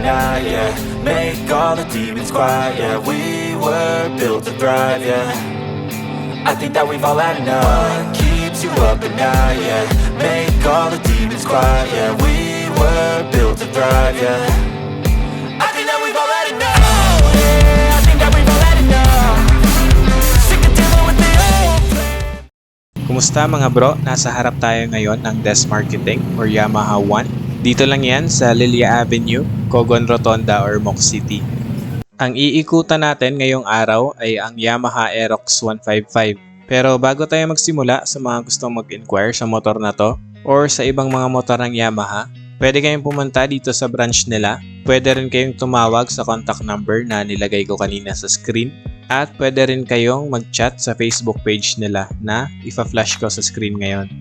night, yeah. Make all the demons quiet, yeah. We were built to thrive, yeah. I think that we've all had enough. What keeps you up at night, yeah. Make all the demons quiet, yeah. We were built to thrive, yeah. I think that we've all had enough. Yeah, I think that we've all had enough. Sick of dealing with the old plan. Kumusta mga bro? Nasa harap tayo ngayon ng Des Marketing or Yamaha One. Dito lang yan sa Lilia Avenue, Cogon Rotonda or Moc City. Ang iikutan natin ngayong araw ay ang Yamaha Aerox 155. Pero bago tayo magsimula sa mga gustong mag-inquire sa motor na to or sa ibang mga motor ng Yamaha, pwede kayong pumunta dito sa branch nila. Pwede rin kayong tumawag sa contact number na nilagay ko kanina sa screen. At pwede rin kayong mag-chat sa Facebook page nila na ipa-flash ko sa screen ngayon.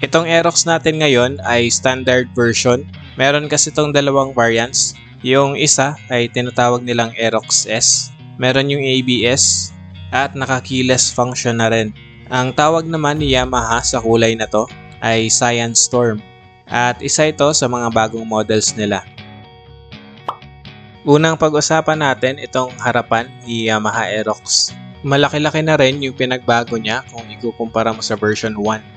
Itong Aerox natin ngayon ay standard version. Meron kasi itong dalawang variants. Yung isa ay tinatawag nilang Aerox S. Meron yung ABS at naka-keyless function na rin. Ang tawag naman ni Yamaha sa kulay na to ay Cyan Storm. At isa ito sa mga bagong models nila. Unang pag-usapan natin itong harapan ni Yamaha Aerox. Malaki-laki na rin yung pinagbago niya kung ikukumpara mo sa version 1.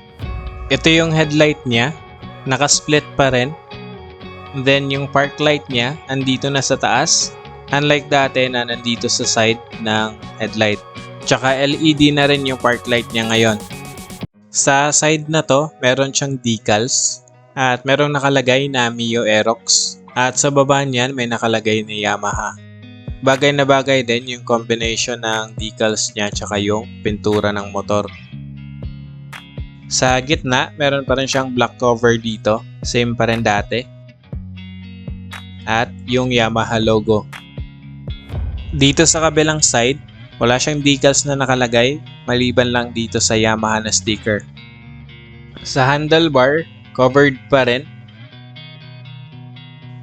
Ito yung headlight niya, naka-split pa rin. Then yung park light niya, andito na sa taas. Unlike dati na nandito sa side ng headlight. Tsaka LED na rin yung park light niya ngayon. Sa side na to, meron siyang decals. At merong nakalagay na Mio Aerox. At sa baba niyan, may nakalagay na Yamaha. Bagay na bagay din yung combination ng decals niya tsaka yung pintura ng motor. Sa gitna, meron pa rin siyang black cover dito. Same pa rin dati. At yung Yamaha logo. Dito sa kabilang side, wala siyang decals na nakalagay, maliban lang dito sa Yamaha na sticker. Sa handlebar, covered pa rin.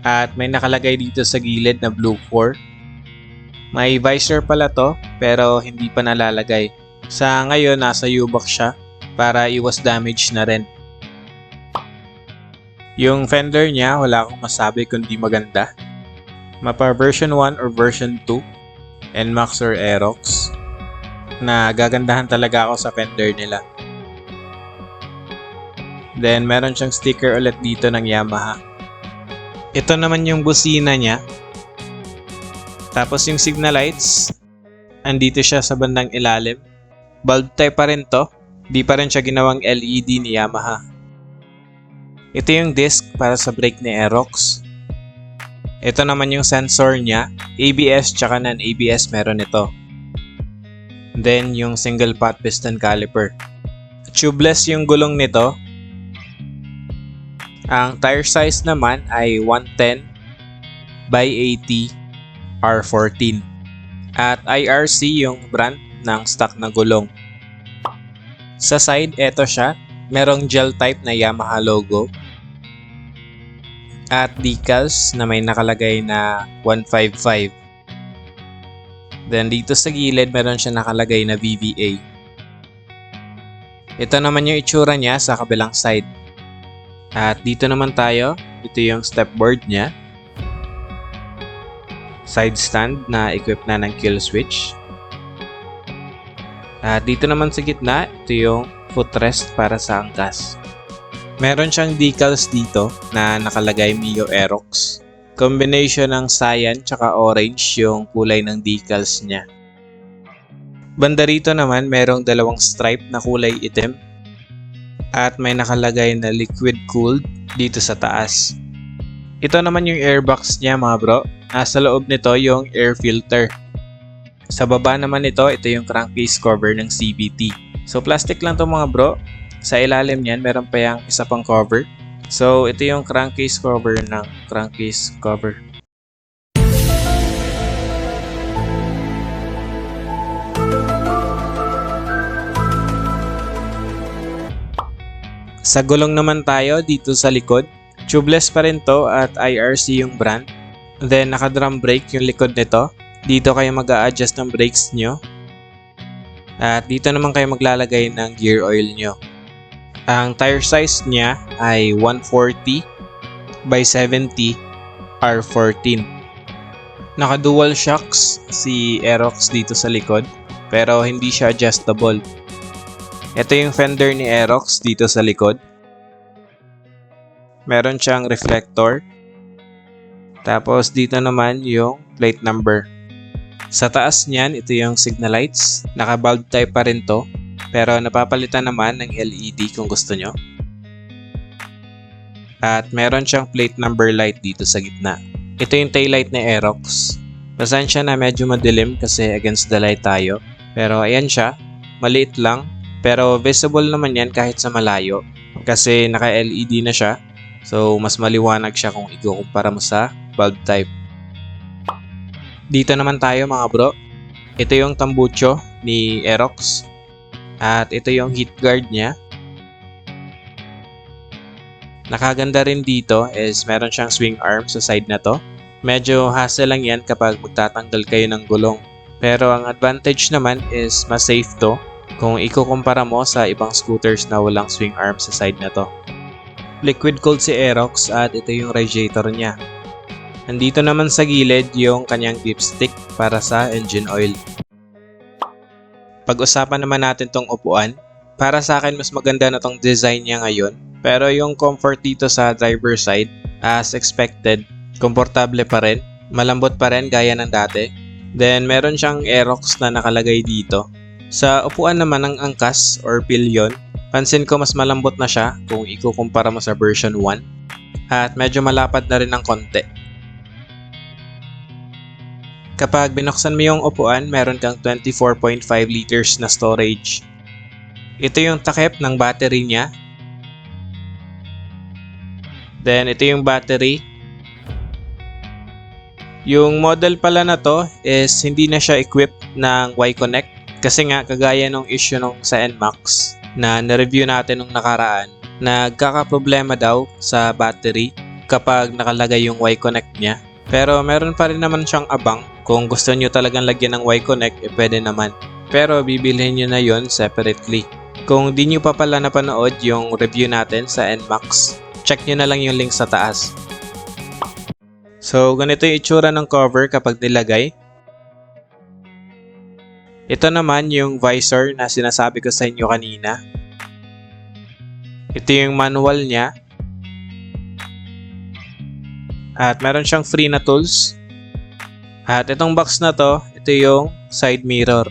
At may nakalagay dito sa gilid na Blue 4. May visor pala to, pero hindi pa nalalagay. Sa ngayon, nasa U-box siya para iwas damage na rin. Yung fender niya, wala akong masabi kundi maganda. Mapa version 1 or version 2, NMAX or Aerox, na gagandahan talaga ako sa fender nila. Then meron siyang sticker ulit dito ng Yamaha. Ito naman yung busina niya. Tapos yung signal lights, andito siya sa bandang ilalim. Bulb type pa rin to, di pa rin siya ginawang LED ni Yamaha. Ito yung disc para sa brake ni Aerox. Ito naman yung sensor niya. ABS tsaka non-ABS meron ito. Then yung single pot piston caliper. Tubeless yung gulong nito. Ang tire size naman ay 110 by 80 R14. At IRC yung brand ng stock na gulong. Sa side, eto siya. Merong gel type na Yamaha logo. At decals na may nakalagay na 155. Then dito sa gilid meron siya nakalagay na VVA. Ito naman yung itsura niya sa kabilang side. At dito naman tayo, ito yung stepboard niya. Side stand na equipped na ng kill switch. At dito naman sa gitna, ito yung footrest para sa angkas. Meron siyang decals dito na nakalagay Mio Aerox. Combination ng cyan tsaka orange yung kulay ng decals niya. Banda rito naman merong dalawang stripe na kulay itim. At may nakalagay na liquid cooled dito sa taas. Ito naman yung airbox niya mga bro. Nasa loob nito yung air filter. Sa baba naman ito yung crankcase cover ng CVT. So plastic lang to mga bro. Sa ilalim niyan meron pa yung isa pang cover. So ito yung crankcase cover ng crankcase cover. Sa gulong naman tayo dito sa likod. Tubeless pa rin to at IRC yung brand. Then naka-drum brake yung likod nito. Dito kayo mag-a-adjust ng brakes nyo. At dito naman kayo maglalagay ng gear oil nyo. Ang tire size niya ay 140 by 70 R14. Naka-dual shocks si Aerox dito sa likod pero hindi siya adjustable. Ito yung fender ni Aerox dito sa likod. Meron siyang reflector. Tapos dito naman yung plate number. Sa taas niyan, ito yung signal lights. Naka-bulb type pa rin to. Pero napapalitan naman ng LED kung gusto nyo. At meron siyang plate number light dito sa gitna. Ito yung taillight ni Aerox. Pasensya na medyo madilim kasi against the light tayo. Pero ayan siya. Maliit lang. Pero visible naman yan kahit sa malayo. Kasi naka-LED na siya. So mas maliwanag siya kung ikukumpara mo sa bulb type. Dito naman tayo mga bro. Ito yung tambucho ni Aerox. At ito yung heat guard niya. Nakaganda rin dito is meron siyang swing arm sa side na to. Medyo hassle lang yan kapag magtatanggal kayo ng gulong. Pero ang advantage naman is mas safe to kung ikukumpara mo sa ibang scooters na walang swing arm sa side na to. Liquid cooled si Aerox at ito yung radiator niya. Nandito naman sa gilid yung kanyang dipstick para sa engine oil. Pag-usapan naman natin tong upuan. Para sa akin mas maganda na tong design niya ngayon. Pero yung comfort dito sa driver side, as expected, komportable pa rin. Malambot pa rin gaya ng dati. Then meron siyang Aerox na nakalagay dito. Sa upuan naman ng angkas or pillion, pansin ko mas malambot na siya kung ikukumpara mo sa version 1. At medyo malapad na rin ng konti. Kapag binuksan mo yung upuan, meron kang 24.5 liters na storage. Ito yung takip ng battery niya. Then ito yung battery. Yung model pala na to is hindi na siya equipped ng Y-Connect. Kasi nga kagaya nung issue nung sa NMAX na na-review natin nung nakaraan, nagkakaproblema daw sa battery kapag nakalagay yung Y-Connect niya. Pero meron pa rin naman siyang abang. Kung gusto nyo talagang lagyan ng Y-Connect, pwede naman. Pero bibilhin nyo na yon separately. Kung di nyo pa pala napanood yung review natin sa NMAX, check nyo na lang yung link sa taas. So ganito yung itsura ng cover kapag nilagay. Ito naman yung visor na sinasabi ko sa inyo kanina. Ito yung manual niya. At meron siyang free na tools. At itong box na to, ito yung side mirror.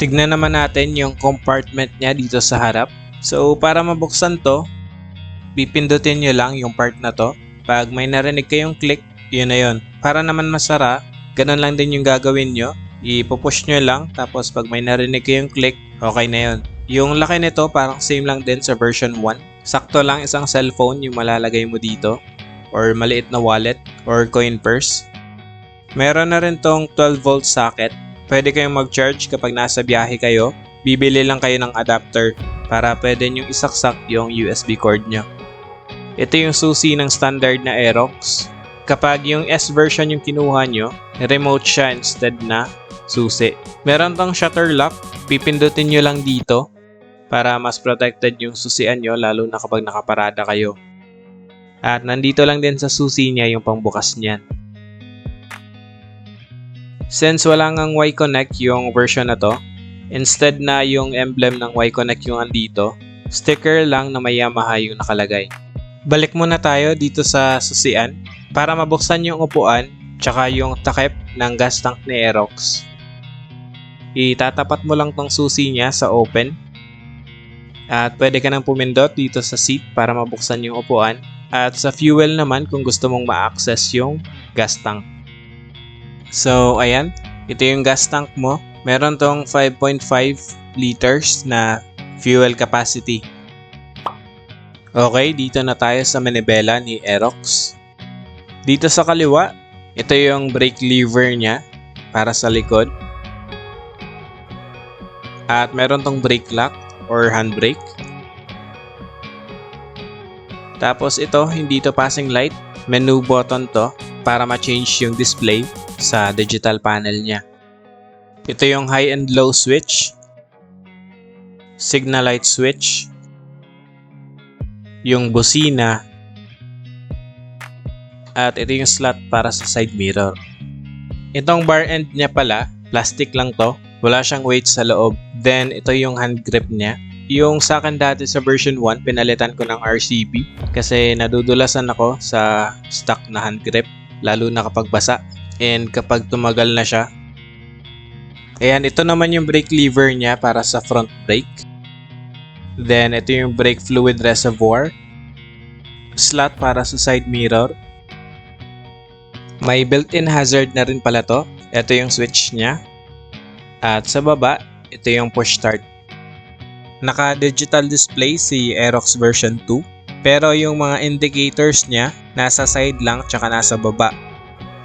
Tignan naman natin yung compartment niya dito sa harap. So para mabuksan to, pipindutin nyo lang yung part na to. Pag may narinig kayong click, yun na yun. Para naman masara, ganun lang din yung gagawin nyo. Ipupush nyo lang, tapos pag may narinig kayong click, okay na yun. Yung laki nito parang same lang din sa version 1. Sakto lang isang cellphone yung malalagay mo dito. Or maliit na wallet or coin purse. Meron na rin tong 12 volt socket. Pwede kayong mag-charge kapag nasa biyahe kayo. Bibili lang kayo ng adapter para pwede nyong isaksak yung USB cord nyo. Ito yung susi ng standard na Aerox. Kapag yung S version yung kinuha nyo, remote siya instead na susi. Meron tong shutter lock. Pipindutin nyo lang dito para mas protected yung susian nyo lalo na kapag nakaparada kayo. At nandito lang din sa susi niya yung pangbukas niyan. Since wala ngang Y-Connect yung version na to, instead na yung emblem ng Y-Connect yung andito, sticker lang na may Yamaha yung nakalagay. Balik muna tayo dito sa susian para mabuksan yung upuan tsaka yung takip ng gas tank ni Aerox. Itatapat mo lang tong susi niya sa open. At pwede ka nang pumindot dito sa seat para mabuksan yung upuan. At sa fuel naman kung gusto mong ma-access yung gas tank. So ayan, ito yung gas tank mo. Meron tong 5.5 liters na fuel capacity. Okay, dito na tayo sa manibela ni Aerox. Dito sa kaliwa, ito yung brake lever niya para sa likod. At meron tong brake lock or handbrake. Tapos ito, hindi to passing light. Menu button to para ma-change yung display sa digital panel niya. Ito yung high and low switch. signal light switch, yung busina, at ito yung slot para sa side mirror. Itong bar end niya pala, plastic lang to, wala siyang weight sa loob. Then ito yung hand grip niya. Yung sa akin dati sa version 1, pinalitan ko ng RCB kasi nadudulasan ako sa stock na hand grip, lalo na kapag basa and kapag tumagal na siya. Ayan, ito naman yung brake lever niya para sa front brake. Then ito yung brake fluid reservoir, slot para sa side mirror. May built-in hazard na rin pala to. Ito yung switch niya. At sa baba, ito yung push start. Naka-digital display si Aerox version 2. Pero yung mga indicators niya, nasa side lang tsaka nasa baba.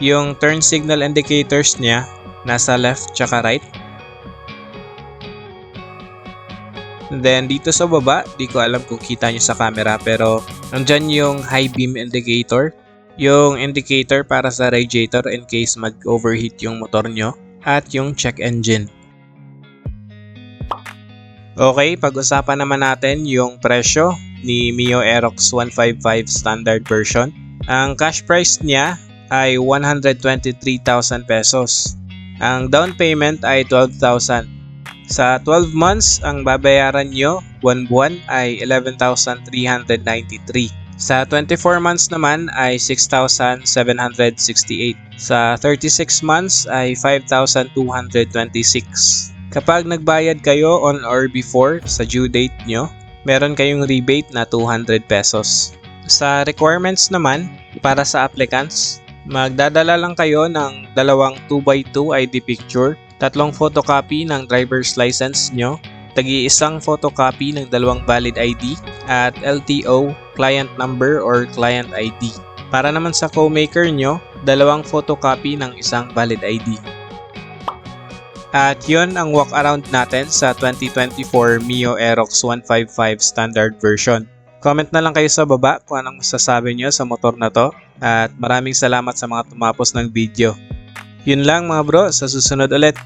Yung turn signal indicators niya, nasa left tsaka right. Then dito sa baba, di ko alam kung kita nyo sa camera pero nandyan yung high beam indicator. Yung indicator para sa radiator in case mag-overheat yung motor nyo. At yung check engine. Okay, pag-usapan naman natin yung presyo ni Mio Aerox 155 standard version. Ang cash price niya ay 123,000 pesos. Ang down payment ay 12,000. Sa 12 months, ang babayaran nyo buwan-buwan ay 11,393. Sa 24 months naman ay 6,768. Sa 36 months ay 5,226. Kapag nagbayad kayo on or before sa due date nyo, meron kayong rebate na 200 pesos. Sa requirements naman, para sa applicants, magdadala lang kayo ng dalawang 2x2 ID picture, 3 photocopy ng driver's license nyo, tagi-isang photocopy ng 2 valid ID, at LTO, client number or client ID. Para naman sa co-maker nyo, 2 photocopy ng 1 valid ID. At yun ang walk around natin sa 2024 Mio Aerox 155 standard version. Comment na lang kayo sa baba kung anong masasabi nyo sa motor na to. At maraming salamat sa mga tumapos ng video. Yun lang mga bro, sa susunod ulit.